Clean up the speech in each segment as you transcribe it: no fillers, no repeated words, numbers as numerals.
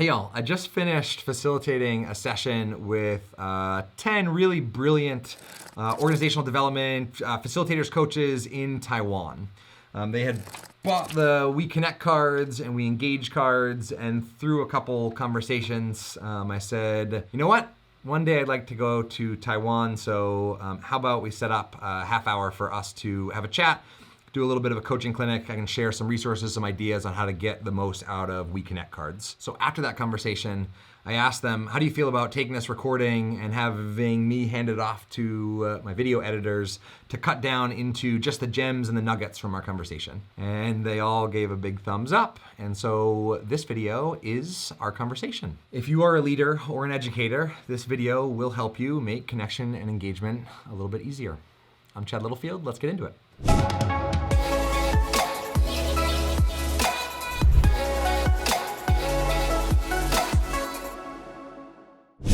Hey y'all, I just finished facilitating a session with 10 really brilliant organizational development facilitators coaches in Taiwan. They had bought the We Connect cards and We Engage cards, and through a couple conversations, I said, you know what? One day I'd like to go to Taiwan, so how about we set up a half hour for us to have a chat, do a little bit of a coaching clinic. I can share some resources, some ideas on how to get the most out of We Connect cards. So after that conversation, I asked them, how do you feel about taking this recording and having me hand it off to my video editors to cut down into just the gems and the nuggets from our conversation? And they all gave a big thumbs up. And so this video is our conversation. If you are a leader or an educator, this video will help you make connection and engagement a little bit easier. I'm Chad Littlefield. Let's get into it.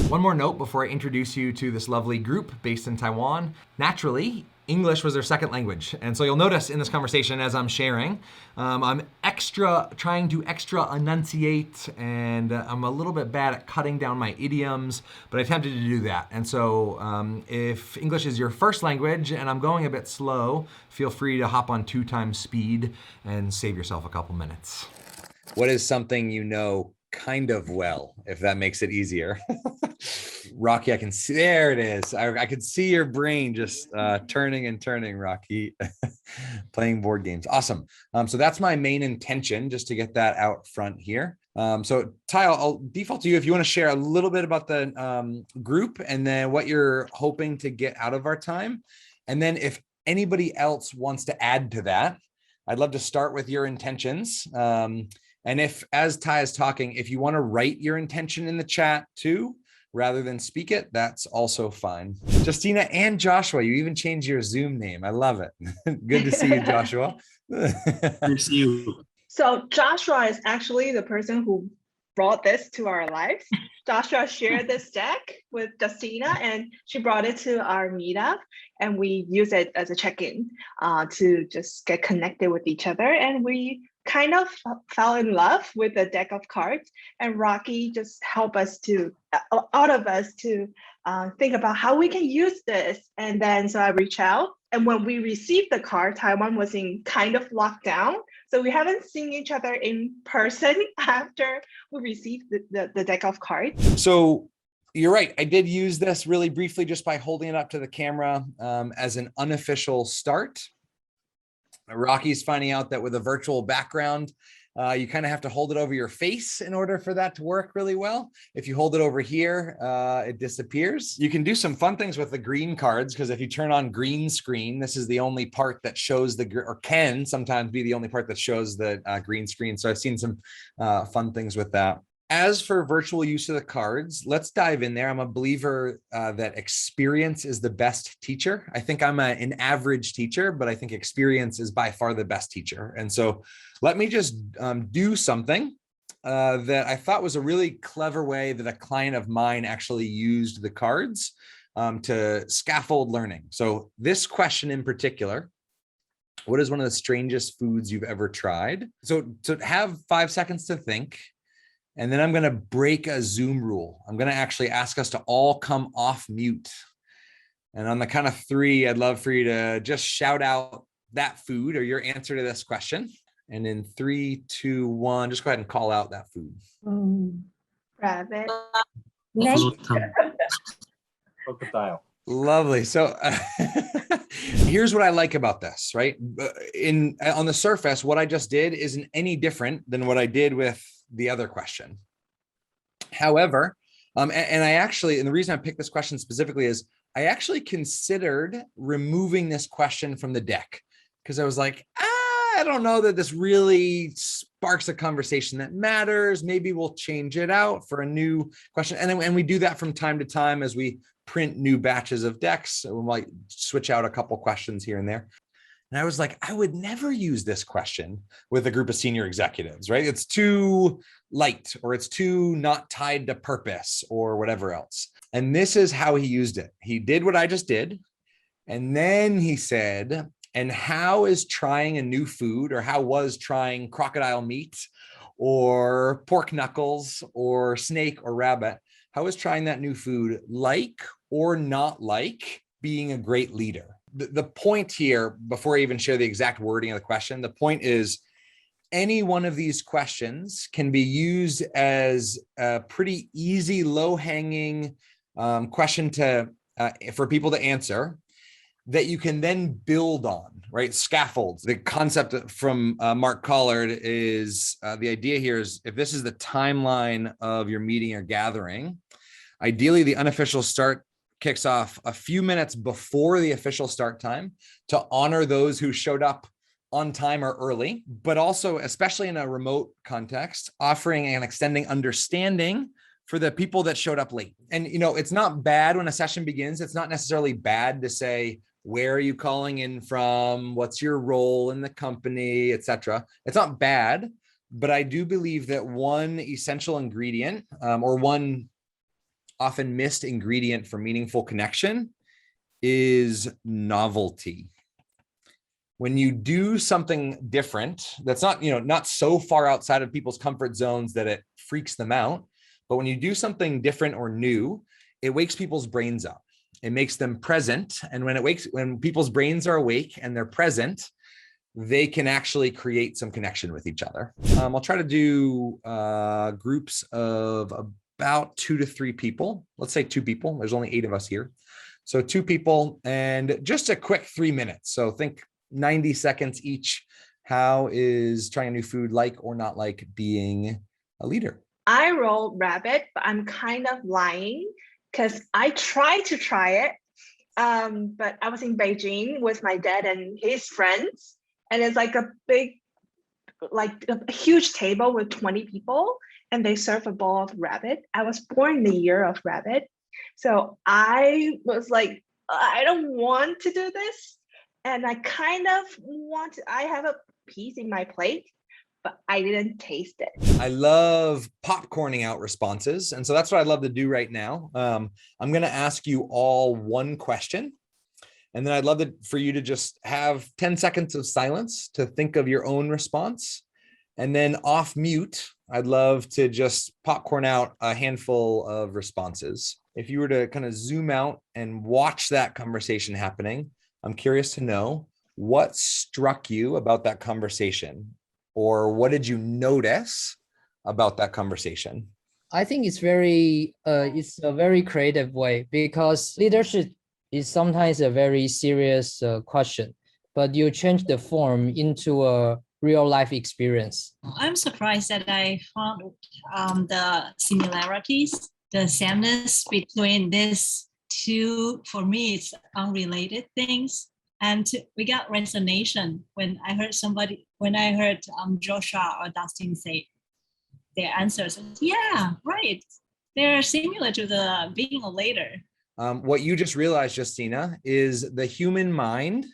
One more note before I introduce you to this lovely group based in Taiwan. Naturally, English was their second language. And so you'll notice in this conversation as I'm sharing, I'm trying to enunciate, and I'm a little bit bad at cutting down my idioms, but I attempted to do that. And so if English is your first language and I'm going a bit slow, feel free to hop on 2x speed and save yourself a couple minutes. What is something you know kind of well, if that makes it easier? Rocky, I can see, there it is. I could see your brain just turning and turning, Rocky. Playing board games. Awesome. So that's my main intention, just to get that out front here. So Ty, I'll default to you if you want to share a little bit about the group and then what you're hoping to get out of our time. And then if anybody else wants to add to that, I'd love to start with your intentions. And if, as Ty is talking, if you want to write your intention in the chat too, rather than speak it, that's also fine. Justina and Joshua, you even changed your Zoom name. I love it. Good to see you, Joshua. Good to see you. So Joshua is actually the person who brought this to our lives. Joshua shared this deck with Justina, and she brought it to our meetup, and we use it as a check-in to just get connected with each other. And we kind of fell in love with the deck of cards, and Rocky just helped us to, all of us to think about how we can use this. And then so I reached out, and when we received the card, Taiwan was in kind of lockdown. So we haven't seen each other in person after we received the deck of cards. So you're right. I did use this really briefly just by holding it up to the camera as an unofficial start. Rocky's finding out that with a virtual background, you kind of have to hold it over your face in order for that to work really well. If you hold it over here, it disappears. You can do some fun things with the green cards, because if you turn on green screen, this is the only part that shows or can sometimes be the only part that shows the green screen. So I've seen some fun things with that. As for virtual use of the cards, let's dive in there. I'm a believer that experience is the best teacher. I think I'm an average teacher, but I think experience is by far the best teacher. And so let me just do something that I thought was a really clever way that a client of mine actually used the cards to scaffold learning. So this question in particular: what is one of the strangest foods you've ever tried? So have 5 seconds to think. And then I'm going to break a Zoom rule. I'm going to actually ask us to all come off mute. And on the count of 3, I'd love for you to just shout out that food or your answer to this question. And in 3, 2, 1, just go ahead and call out that food. Rabbit. Crocodile. Lovely. So here's what I like about this, right? On the surface, what I just did isn't any different than what I did with the other question. However, and I actually, and the reason I picked this question specifically is I actually considered removing this question from the deck, because I was like, I don't know that this really sparks a conversation that matters. Maybe we'll change it out for a new question. And we do that from time to time as we print new batches of decks. So we might switch out a couple questions here and there. And I was like, I would never use this question with a group of senior executives, right? It's too light, or it's too not tied to purpose, or whatever else. And this is how he used it. He did what I just did. And then he said, and how is trying a new food, or how was trying crocodile meat or pork knuckles or snake or rabbit. How is trying that new food like or not like being a great leader? The point here, before I even share the exact wording of the question, the point is any one of these questions can be used as a pretty easy, low-hanging question to for people to answer that you can then build on, right? Scaffolds. The concept from Mark Collard is the idea here is if this is the timeline of your meeting or gathering, ideally the unofficial start kicks off a few minutes before the official start time to honor those who showed up on time or early, but also, especially in a remote context, offering and extending understanding for the people that showed up late. And, you know, it's not bad when a session begins. It's not necessarily bad to say, where are you calling in from? What's your role in the company, etc. It's not bad, but I do believe that one essential ingredient or one often missed ingredient for meaningful connection is novelty. When you do something different, that's not, you know, not so far outside of people's comfort zones that it freaks them out, but when you do something different or new, it wakes people's brains up. It makes them present. And when people's brains are awake and they're present, they can actually create some connection with each other. I'll try to do groups of about 2 to 3 people. Let's say 2 people. There's only 8 of us here. So 2 people and just a quick 3 minutes. So think 90 seconds each. How is trying a new food like or not like being a leader? I rolled rabbit, but I'm kind of lying because I tried to try it. But I was in Beijing with my dad and his friends, and it's like a big, like a huge table with 20 people, and they serve a bowl of rabbit. I was born in the year of rabbit. So I was like, I don't want to do this. And I kind of I have a piece in my plate, but I didn't taste it. I love popcorning out responses. And so that's what I'd love to do right now. I'm going to ask you all one question. And then I'd love for you to just have 10 seconds of silence to think of your own response. And then off mute, I'd love to just popcorn out a handful of responses. If you were to kind of zoom out and watch that conversation happening, I'm curious to know what struck you about that conversation, or what did you notice about that conversation? I think it's it's a very creative way, because leadership is sometimes a very serious question, but you change the form into a real life experience. I'm surprised that I found the similarities, the sameness between these two. For me, it's unrelated things. And we got resonation when I heard Joshua or Dustin say their answers. Yeah, right. They're similar to the being a leader. What you just realized, Justina, is the human mind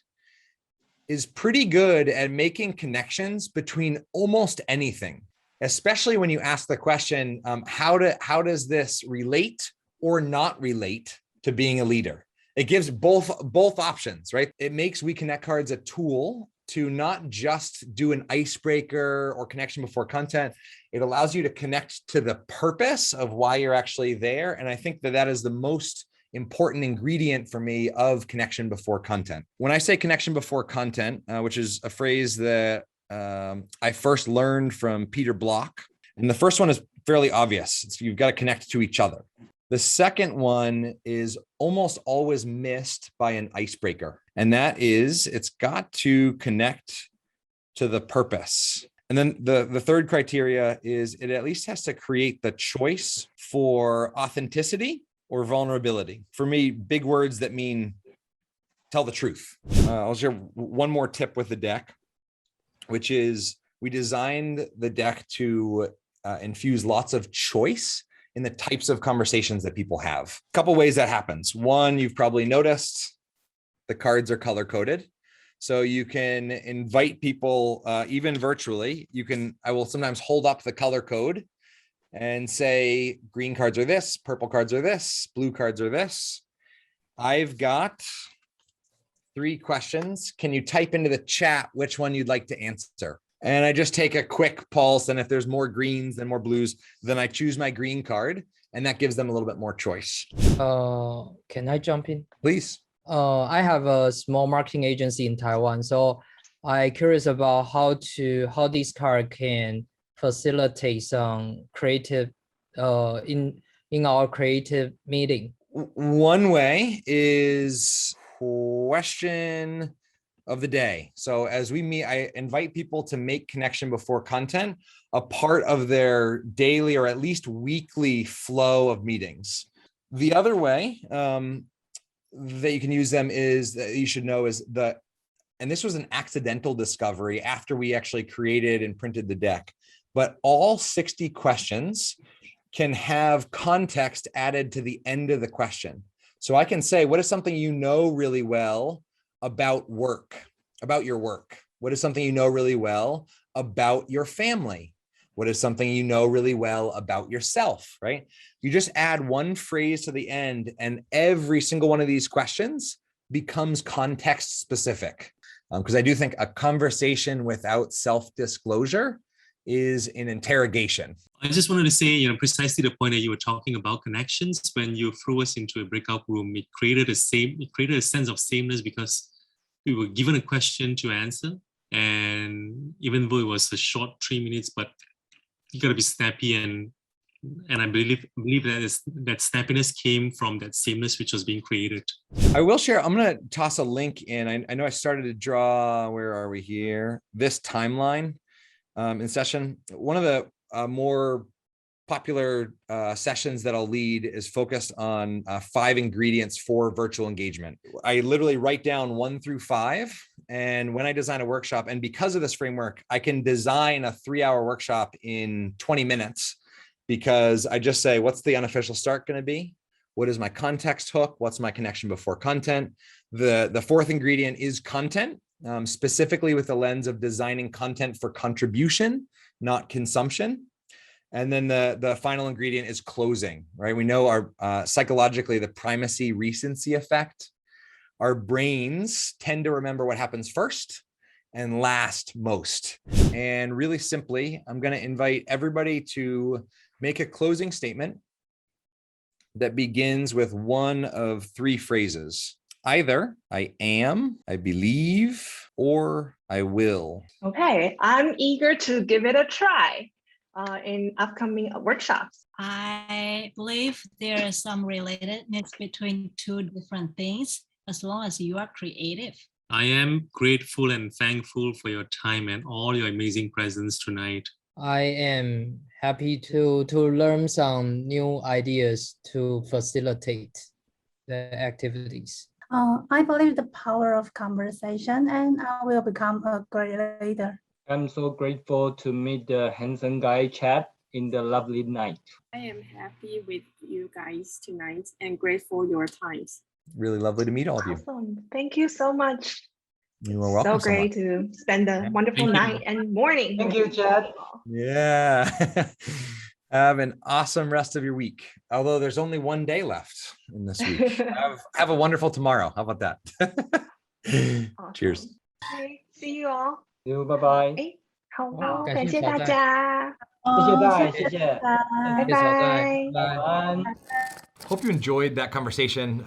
is pretty good at making connections between almost anything, especially when you ask the question, how does this relate or not relate to being a leader? It gives both options, right? It makes We Connect cards a tool to not just do an icebreaker or connection before content. It allows you to connect to the purpose of why you're actually there. And I think that is the most important ingredient for me of connection before content. When I say connection before content, which is a phrase that I first learned from Peter Block. And the first one is fairly obvious. You've got to connect to each other. The second one is almost always missed by an icebreaker. And that is, it's got to connect to the purpose. And then the third criteria is it at least has to create the choice for authenticity or vulnerability. For me, big words that mean tell the truth. I'll share one more tip with the deck, which is we designed the deck to infuse lots of choice in the types of conversations that people have. A couple ways that happens. One, you've probably noticed the cards are color coded. So you can invite people, even virtually. I will sometimes hold up the color code and say, green cards are this, purple cards are this, blue cards are this. I've got 3 questions. Can you type into the chat which one you'd like to answer? And I just take a quick pulse. And if there's more greens than more blues, then I choose my green card. And that gives them a little bit more choice. Can I jump in? Please. I have a small marketing agency in Taiwan, so I curious about how this card can facilitate some creative in our creative meeting. One way is question of the day. So as we meet, I invite people to make connection before content a part of their daily or at least weekly flow of meetings. The other way that you can use them is that you should know is and this was an accidental discovery after we actually created and printed the deck, but all 60 questions can have context added to the end of the question. So I can say, what is something you know really well about work, about your work? What is something you know really well about your family? What is something you know really well about yourself, right? You just add one phrase to the end and every single one of these questions becomes context specific. Because I do think a conversation without self-disclosure is an interrogation. I just wanted to say, precisely the point that you were talking about connections. When you threw us into a breakout room, it created a sense of sameness because we were given a question to answer. And even though it was a short 3 minutes, but you got to be snappy, and I believe that snappiness came from that sameness which was being created. I will share. I'm going to toss a link in. I know I started to draw. Where are we here? This timeline in session. One of the more popular sessions that I'll lead is focused on 5 ingredients for virtual engagement. I literally write down 1 through 5. And when I design a workshop, and because of this framework, I can design a 3-hour workshop in 20 minutes because I just say, what's the unofficial start going to be? What is my context hook? What's my connection before content? The 4th ingredient is content, specifically with the lens of designing content for contribution, not consumption. And then the final ingredient is closing, right? We know our psychologically, the primacy recency effect. Our brains tend to remember what happens first and last most. And really simply, I'm going to invite everybody to make a closing statement that begins with one of 3 phrases. Either I am, I believe, or I will. Okay, I'm eager to give it a try in upcoming workshops. I believe there is some relatedness between 2 different things as long as you are creative. I am grateful and thankful for your time and all your amazing presence tonight. I am happy to learn some new ideas to facilitate the activities. I believe the power of conversation, and I will become a great leader. I'm so grateful to meet the handsome guy Chad in the lovely night. I am happy with you guys tonight and grateful your times. Really lovely to meet all of you. Awesome. Thank you so much. You are welcome. So great to spend a wonderful night and morning. Thank you, Chad. Yeah. Have an awesome rest of your week. Although there's only 1 day left in this week. Have a wonderful tomorrow. How about that? Awesome. Cheers. Okay, see you all. See you, bye bye. 哎，好好哦，感谢大感谢挑战家，谢谢大，谢谢谢。拜谢谢小戴拜。拜。晚安。 Hope you enjoyed that conversation.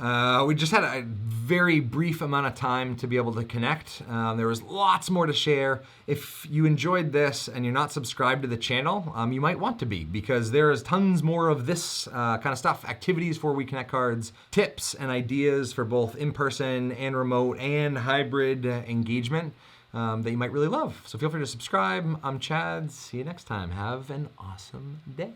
We just had a very brief amount of time to be able to connect. There was lots more to share. If you enjoyed this and you're not subscribed to the channel, you might want to be, because there is tons more of this kind of stuff, activities for We Connect cards, tips and ideas for both in-person and remote and hybrid engagement that you might really love. So feel free to subscribe. I'm Chad. See you next time. Have an awesome day.